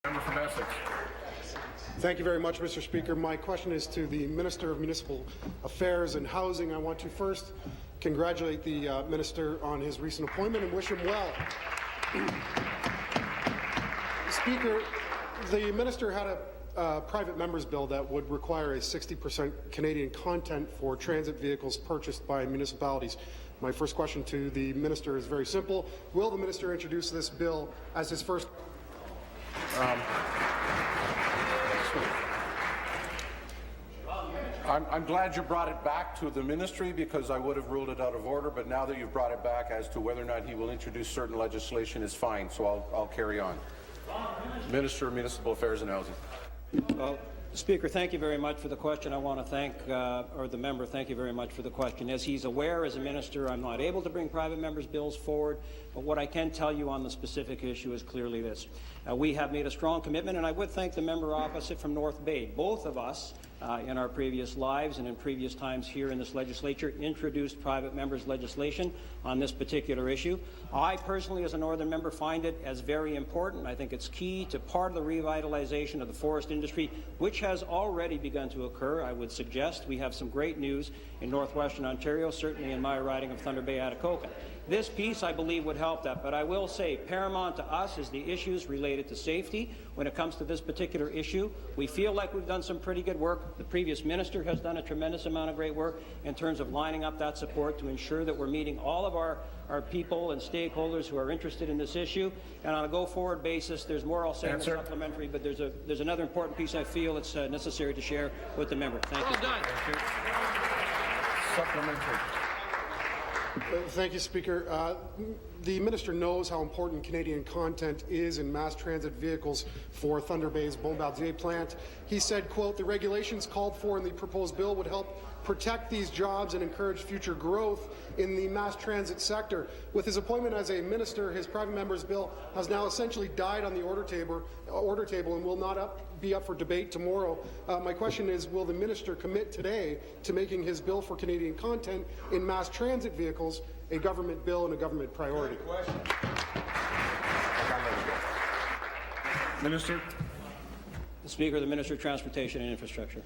Member from Essex. Thank you very much, Mr. Speaker. My question is to the Minister of Municipal Affairs and Housing. I want to first congratulate the Minister on his recent appointment and wish him well. Speaker, the Minister had a private member's bill that would require a 60% Canadian content for transit vehicles purchased by municipalities. My first question to the Minister is very simple. Will the Minister introduce this bill as his first? I'm glad you brought it back to the ministry because I would have ruled it out of order, but now that you've brought it back as to whether or not he will introduce certain legislation is fine, so I'll carry on. Minister of Municipal Affairs and Housing. Well, Speaker, thank you very much for the question. I want to thank, the member, thank you very much for the question. As he's aware, as a minister, I'm not able to bring private members' bills forward, but what I can tell you on the specific issue is clearly this. We have made a strong commitment, and I would thank the member opposite from North Bay. Both of us, in our previous lives and in previous times here in this legislature, introduced private members' legislation on this particular issue. I personally, as a Northern member, find it as very important. I think it's key to part of the revitalization of the forest industry, which has already begun to occur. I would suggest we have some great news in northwestern Ontario, certainly in my riding of Thunder Bay, Atikokan. This piece, I believe, would help that, but I will say paramount to us is the issues related to safety. When it comes to this particular issue, we feel like we've done some pretty good work. The previous minister has done a tremendous amount of great work in terms of lining up that support to ensure that we're meeting all of our people and stakeholders who are interested in this issue. And on a go-forward basis, there's more I'll say in the supplementary, but there's another important piece I feel it's necessary to share with the member. Thank you. Done. Thank you. Supplementary. Thank you, Speaker. The Minister knows how important Canadian content is in mass transit vehicles for Thunder Bay's Bombardier plant. He said, quote, the regulations called for in the proposed bill would help protect these jobs and encourage future growth in the mass transit sector. With his appointment as a minister, his private member's bill has now essentially died on the order table and will not be up for debate tomorrow. My question is, will the minister commit today to making his bill for Canadian content in mass transit vehicles a government bill and a government priority? Minister. Speaker, the Minister of Transportation and Infrastructure.